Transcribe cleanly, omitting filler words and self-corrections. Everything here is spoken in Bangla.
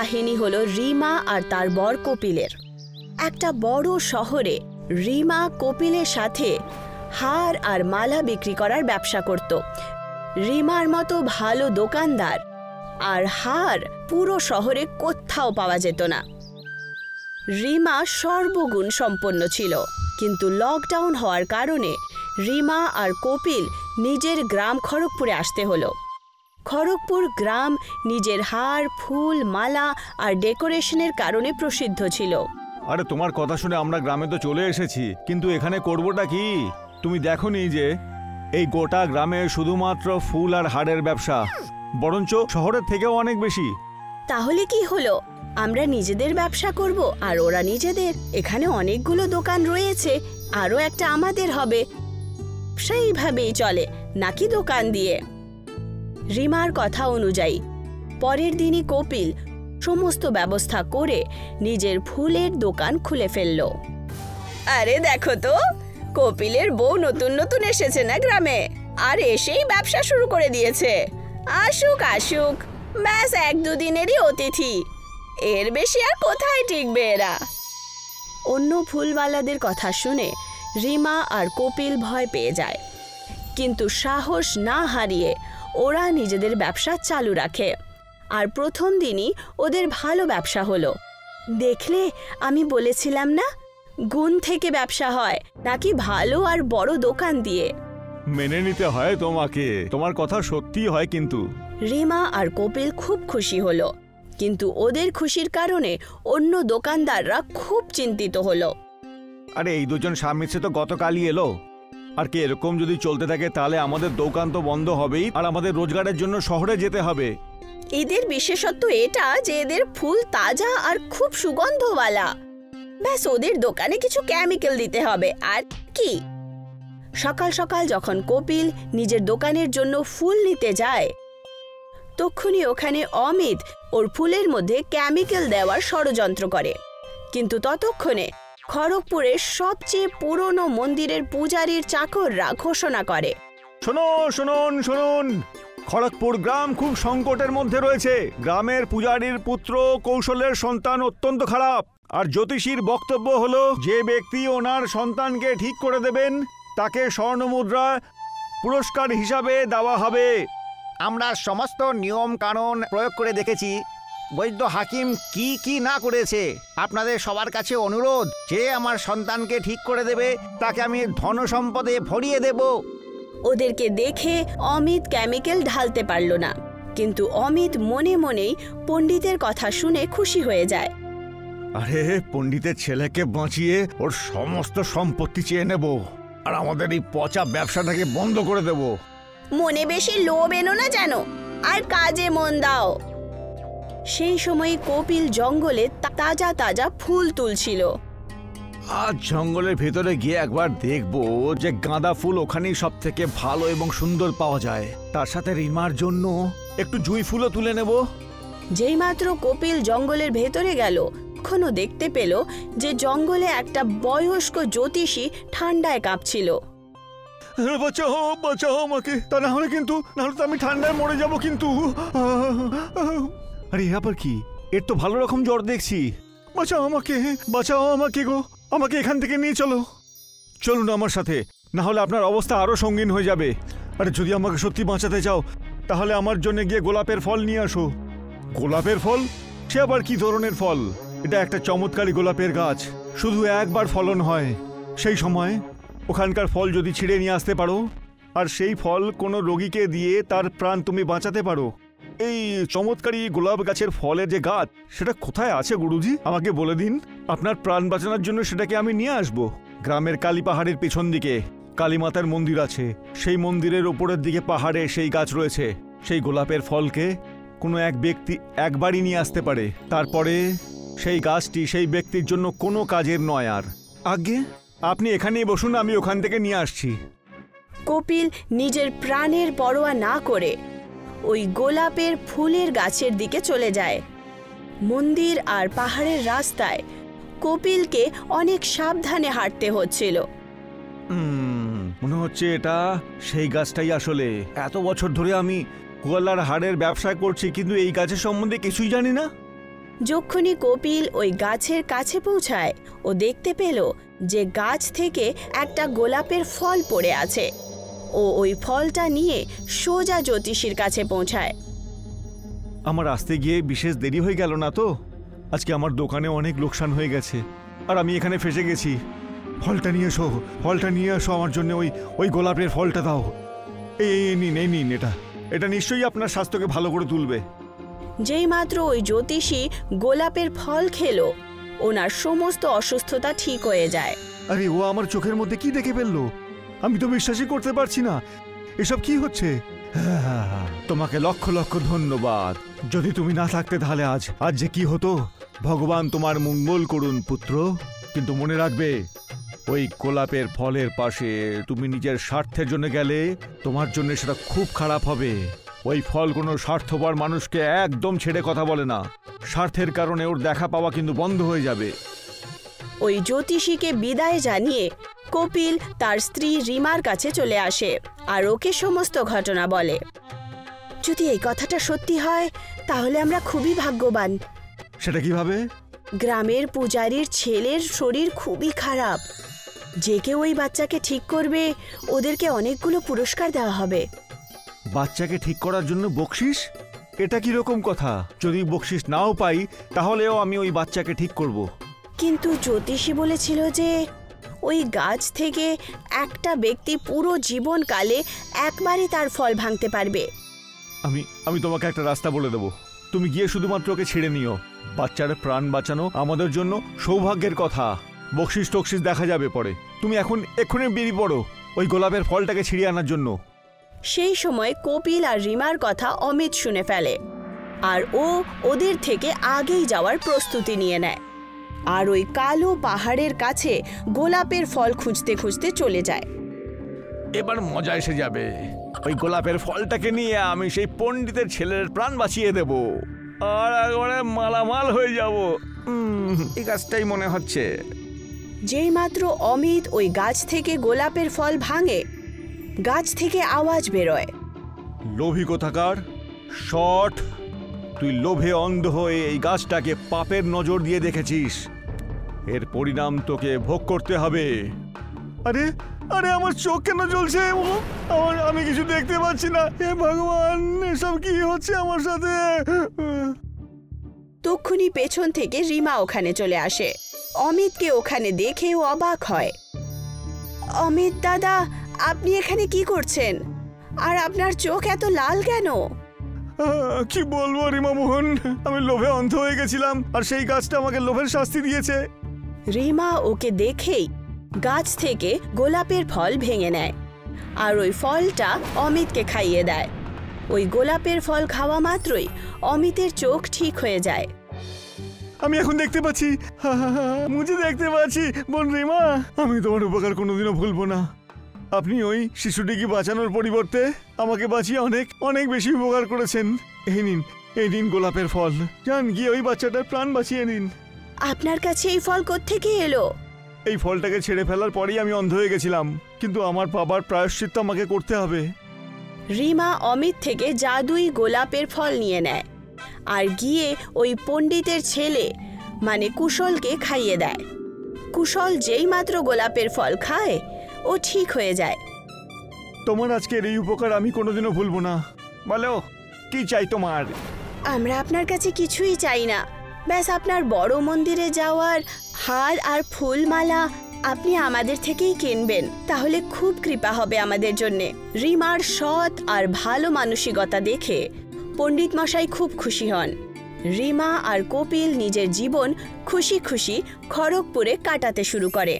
কাহিনী হলো রিমা আর তার বর কপিলের। একটা বড় শহরে রিমা কপিলের সাথে হার আর মালা বিক্রি করার ব্যবসা করত। রিমার মতো ভালো দোকানদার আর হার পুরো শহরে কোথাও পাওয়া যেত না। রিমা সর্বগুণ সম্পন্ন ছিল, কিন্তু লকডাউন হওয়ার কারণে রিমা আর কপিল নিজের গ্রাম খড়গপুরে আসতে হলো। খড়গপুর গ্রাম নিজের হার, ফুল, মালা আর ডেকোরেশনের কারণে প্রসিদ্ধ ছিল। আরে তোমার কথা শুনে আমরা গ্রামে তো চলে এসেছি, কিন্তু এখানে করবোটা কি? তুমি দেখোনি যে এই গোটা গ্রামে শুধুমাত্র ফুল আর হাড়ের ব্যবসা, বরঞ্চ শহরের থেকেও অনেক বেশি। তাহলে কি হলো, আমরা নিজেদের ব্যবসা করব আর ওরা নিজেদের। এখানে অনেকগুলো দোকান রয়েছে, আরও একটা আমাদের হবে। সেইভাবেই চলে, নাকি দোকান দিয়ে। রিমার কথা অনুযায়ী পরের দিনই কপিল সমস্ত ব্যবস্থা করে নিজের ফুলের দোকান খুলে ফেলল। আরে দেখো তো, কপিলের বউ নতুন নতুন এসেছে না গ্রামে, আর এসেই ব্যবসা শুরু করে দিয়েছে। আসুক আসুক, ব্যাস 1-2 দিনেরই অতিথি, এর বেশি আর কোথায় টিকবে এরা। অন্য ফুলওয়ালাদের কথা শুনে রিমা আর কপিল ভয় পেয়ে যায়, কিন্তু সাহস না হারিয়ে ওরা নিজেদের ব্যবসা চালু রাখে। আর প্রথম দিনই ওদের ভালো ব্যবসা হলো। দেখলে, আমি বলেছিলাম না, গুণ থেকে ব্যবসা হয়, নাকি ভালো আর বড় দোকান দিয়ে। মেনে নিতে হয় তোমাকে, তোমার কথা সত্যি হয়। কিন্তু রিমা আর কপিল খুব খুশি হলো, কিন্তু ওদের খুশির কারণে অন্য দোকানদাররা খুব চিন্তিত হলো। আরে এই দুজন স্বামী তো গতকালই এলো, আর কি এরকম যদি চলতে থাকে তাহলে আমাদের দোকান তো বন্ধ হবেই, আর আমাদের রোজগারের জন্য শহরে যেতে হবে। এদের বিশেষত্ব এটা যে এদের ফুল তাজা আর খুব সুগন্ধওয়ালা। ব্যাস ওদের দোকানে কিছু কেমিক্যাল দিতে হবে, আর কি। সকাল সকাল যখন কপিল নিজের দোকানের জন্য ফুল নিতে যায়, তখনই ওখানে অমিত ওর ফুলের মধ্যে কেমিক্যাল দেওয়ার ষড়যন্ত্র করে। কিন্তু ততক্ষণে খড়গপুরের সবচেয়ে পুরনো মন্দিরের পূজারীর চাকররা ঘোষণা করে, শুনুন, খড়গপুর গ্রাম খুব সংকটের মধ্যে রয়েছে। গ্রামের পূজারীর পুত্র কৌশলের সন্তান অত্যন্ত খারাপ, আর জ্যোতিষীর বক্তব্য হলো যে ব্যক্তি ওনার সন্তানকে ঠিক করে দেবেন তাকে স্বর্ণমুদ্রা পুরস্কার হিসাবে দেওয়া হবে। আমরা সমস্ত নিয়ম কানুন প্রয়োগ করে দেখেছি, বৈদ্য হাকিম কি না করেছে। আপনাদের সবার কাছে অনুরোধ, যে আমার সন্তানকে ঠিক করে দেবে তাকে আমি ধন সম্পদে ভরিয়ে দেব। ওদেরকে দেখে অমিত কেমিক্যাল ঢালতে পারল না, কিন্তু অমিত মনে মনেই পণ্ডিতের কথা শুনে খুশি হয়ে যায়। আরে পণ্ডিতের ছেলেকে বাঁচিয়ে ওর সমস্ত সম্পত্তি চেয়ে নেব, আর আমাদের এই পচা ব্যবসাটাকে বন্ধ করে দেব। মনে বেশি লোভ এনো না জানো, আর কাজে মন দাও। সেই সময় কপিল জঙ্গলে তাজা তাজা ফুল তুলছিল। আজ জঙ্গলের ভেতরে গিয়ে একবার দেখবো যে গাঁদা ফুল ওখানেই সব থেকে ভালো এবং সুন্দর পাওয়া যায়। তার সাথে রিমার জন্য একটু জুঁই ফুলও তুলে নেব। যেই মাত্র কপিল জঙ্গলের ভেতরে গেল, তখনও দেখতে পেল যে জঙ্গলে একটা বয়স্ক জ্যোতিষী ঠান্ডায় কাঁপছিল। বাঁচাও আমাকে, তা না হলে তো আমি ঠান্ডায় মরে যাব। কিন্তু আরে আবার কি, এর তো ভালো রকম জ্বর দেখছি। বাঁচাও আমাকে গো, আমাকে এখান থেকে নিয়ে চলুন আমার সাথে, না হলে আপনার অবস্থা আরো সঙ্গীন হয়ে যাবে। আরে যদি আমাকে সত্যি বাঁচাতে চাও তাহলে আমার জন্য গিয়ে গোলাপের ফল নিয়ে আসো। গোলাপের ফল? সে আবার কি ধরনের ফল? এটা একটা চমৎকারী গোলাপের গাছ, শুধু একবার ফলন হয়। সেই সময় ওখানকার ফল যদি ছিঁড়ে নিয়ে আসতে পারো, আর সেই ফল কোনো রোগীকে দিয়ে তার প্রাণ তুমি বাঁচাতে পারো। এই চমৎকারী গোলাপ গাছের ফলের যে গাছ, সেটা কোথায় আছে গুরুজি? আমাকে বলে দিন, আপনার প্রাণ বাঁচানোর জন্য সেটাকে আমি নিয়ে আসব। গ্রামের কালী পাহাড়ের পিছন দিকে কালী মাতার মন্দির আছে, সেই মন্দিরের উপরের দিকে পাহাড়ে সেই গাছ রয়েছে। সেই গোলাপের ফলকে কোনো এক ব্যক্তি একবারই নিয়ে আসতে পারে, তারপরে সেই গাছটি সেই ব্যক্তির জন্য কোনো কাজের নয় আর। আগে আপনি এখানেই বসুন, আমি ওখান থেকে নিয়ে আসছি। কপিল নিজের প্রাণের পরোয়া না করে ওই গোলাপের ফুলের গাছের দিকে চলে যায়। মন্দির আর পাহাড়ের রাস্তায় কপিলকে অনেক সাবধানে হাঁটতে হচ্ছিল। মনে হচ্ছে এটা সেই গাছটাই। আসলে এত বছর ধরে আমি গোয়ালার হাড়ের ব্যবসা করছি, কিন্তু এই গাছের সম্বন্ধে কিছুই জানি না। যখনই কপিল ওই গাছের কাছে পৌঁছায় ও দেখতে পেল যে গাছ থেকে একটা গোলাপের ফল পড়ে আছে। ও ওই ফলটা নিয়ে সোজা জ্যোতিষীর কাছে পৌঁছায়। আমার আসতে গিয়ে বিশেষ দেরি হয়ে গেল না তো? আজকে আমার দোকানে অনেক লোকসান হয়ে গেছে আর আমি এখানে ফেসে গেছি। ফলটা নিয়ে এসো, ফলটা নিয়ে এসো আমার জন্য। ওই গোলাপের ফলটা দাও। এই নিন এটা নিশ্চয়ই আপনার স্বাস্থ্যকে ভালো করে তুলবে। যেই মাত্র ওই জ্যোতিষী গোলাপের ফল খেলো, ওনার সমস্ত অসুস্থতা ঠিক হয়ে যায়। আরে ও আমার চোখের মধ্যে কি দেখে ফেললো? আমি তো বিশ্বাসই করতে পারছি না। এসব কি হচ্ছে? তোমাকে লক্ষ লক্ষ ধন্যবাদ। যদি তুমি না থাকতে তাহলে আজ যে কি হতো। ভগবান তোমার মঙ্গল করুন পুত্র। কিন্তু মনে রাখবে, ওই গোলাপের ফলের পাশে তুমি নিজের স্বার্থের জন্য গেলে তোমার জন্য সেটা খুব খারাপ হবে। ওই ফল কোনো স্বার্থপর মানুষকে একদম ছেড়ে কথা বলে না। স্বার্থের কারণে ওর দেখা পাওয়া কিন্তু বন্ধ হয়ে যাবে। ওই জ্যোতিষীকে বিদায় জানিয়ে কপিল তার স্ত্রী রিমার কাছে চলে আসে আর ওকে সমস্ত ঘটনা বলে। যদি এই কথাটা সত্যি হয় তাহলে আমরা খুবই ভাগ্যবান। সেটা কিভাবে? গ্রামের পূজারীর ছেলের শরীর খুবই খারাপ। যে কেউ ওই বাচ্চাকে ঠিক করবে ওদেরকে অনেকগুলো পুরস্কার দেওয়া হবে। বাচ্চাকে ঠিক করার জন্য বকশিস? এটা কি রকম কথা? যদি বকশিস নাও পাই তাহলেও আমি ওই বাচ্চাকে ঠিক করব। কিন্তু জ্যোতিষী বলেছিল যে ওই গাছ থেকে একটা ব্যক্তি পুরো জীবনকালে একবারই তার ফল ভাঙতে পারবে। আমি তোমাকে একটা রাস্তা বলে দেবো। তুমি গিয়ে শুধুমাত্র ওকে ছেড়ে নিও। বাচ্চার প্রাণ বাঁচানো আমাদের জন্য সৌভাগ্যের কথা। বকশিস টকশিস দেখা যাবে পরে। তুমি এক্ষুনি বেরিয়ে পড়ো ওই গোলাপের ফলটাকে ছিঁড়িয়ে আনার জন্য। সেই সময় কপিল আর রিমার কথা অমিত শুনে ফেলে আর ও ওদের থেকে আগেই যাওয়ার প্রস্তুতি নিয়ে নেয় আর ওই কালো পাহাড়ের কাছে গোলাপের ফল খুঁজতে খুঁজতে চলে যায়। এবার মজা এসে যাবে। ওই গোলাপের ফলটাকে নিয়ে আমি সেই পণ্ডিতের ছেলের প্রাণ বাঁচিয়ে দেব আর একবারে মালামাল হয়ে যাব। এই গাছটাই মনে হচ্ছে। যেই মাত্র অমিত ওই গাছ থেকে গোলাপের ফল ভাঙে, গাছ থেকে আওয়াজ বেরোয়। লোভী কোথাকার! শট! তুই লোভে অন্ধ হয়ে এই গাছটাকে পাপের নজর দিয়ে দেখেছিস। এর পরিণাম তোকে ভোগ করতে হবে। আরে আরে আমার চোখ কেন জ্বলছে? আমি কিছু দেখতে পাচ্ছি না। হে ভগবান, এসব কি হচ্ছে আমার সাথে? তক্ষুনি পেছন থেকে রিমা ওখানে চলে আসে। অমিতকে ওখানে দেখেও অবাক হয়। অমিত দাদা, আপনি এখানে কি করছেন? আর আপনার চোখ এত লাল কেন? কি বলবো রিমা মোহন, আমি লোভে অন্ধ হয়ে গেছিলাম আর সেই গাছটা আমাকে লোভের শাস্তি দিয়েছে। রিমা ওকে দেখেই গাছ থেকে গোলাপের ফল ভেঙে নেয় আর ওই ফলটা অমিতকে খাইয়ে দেয়। ওই গোলাপের ফল খাওয়া মাত্রই অমিতের চোখ ঠিক হয়ে যায়। আমি এখন দেখতে পাচ্ছি, মুঝে দেখতে পাচ্ছি। বোন রিমা, আমি তোমার উপকার কোনোদিনও ভুলবো না। আপনি ওই শিশুটিকে বাঁচানোর পরিবর্তে আমাকে বাঁচিয়ে অনেক অনেক বেশি উপকার করেছেন। এই নিন গোলাপের ফল। যান গিয়ে ওই বাচ্চাটার প্রাণ বাঁচিয়ে নিন। আপনার কাছে এই ফল কোত্থেকে এলো? এই ফলটাকে ছেড়ে ফেলার পরেই আমি অন্ধ হয়ে গেছিলাম, কিন্তু আমার বাবার প্রায়শ্চিত্ত আমাকে করতে হবে। রিমা অমিত থেকে জাদুই গোলাপের ফল নিয়ে নেয় আর গিয়ে ওই পণ্ডিতের ছেলে মানে কুশলকে খাইয়ে দেয়। কুশল যেই মাত্র গোলাপের ফল খায় ও ঠিক হয়ে যায়। তোমার আজকের এই উপকার আমি কোনোদিনও ভুলবো না। বলো, কি চাই তোমার? আমরা আপনার কাছে কিছুই চাই না, ব্যাস আপনার বড় মন্দিরে যাওয়ার হার আর ফুলমালা আপনি আমাদের থেকেই কিনবেন, তাহলে খুব কৃপা হবে আমাদের জন্যে। রিমার সৎ আর ভালো মানসিকতা দেখে পণ্ডিত মশাই খুব খুশি হন। রিমা আর কপিল নিজের জীবন খুশি খুশি খড়গপুরে কাটাতে শুরু করে।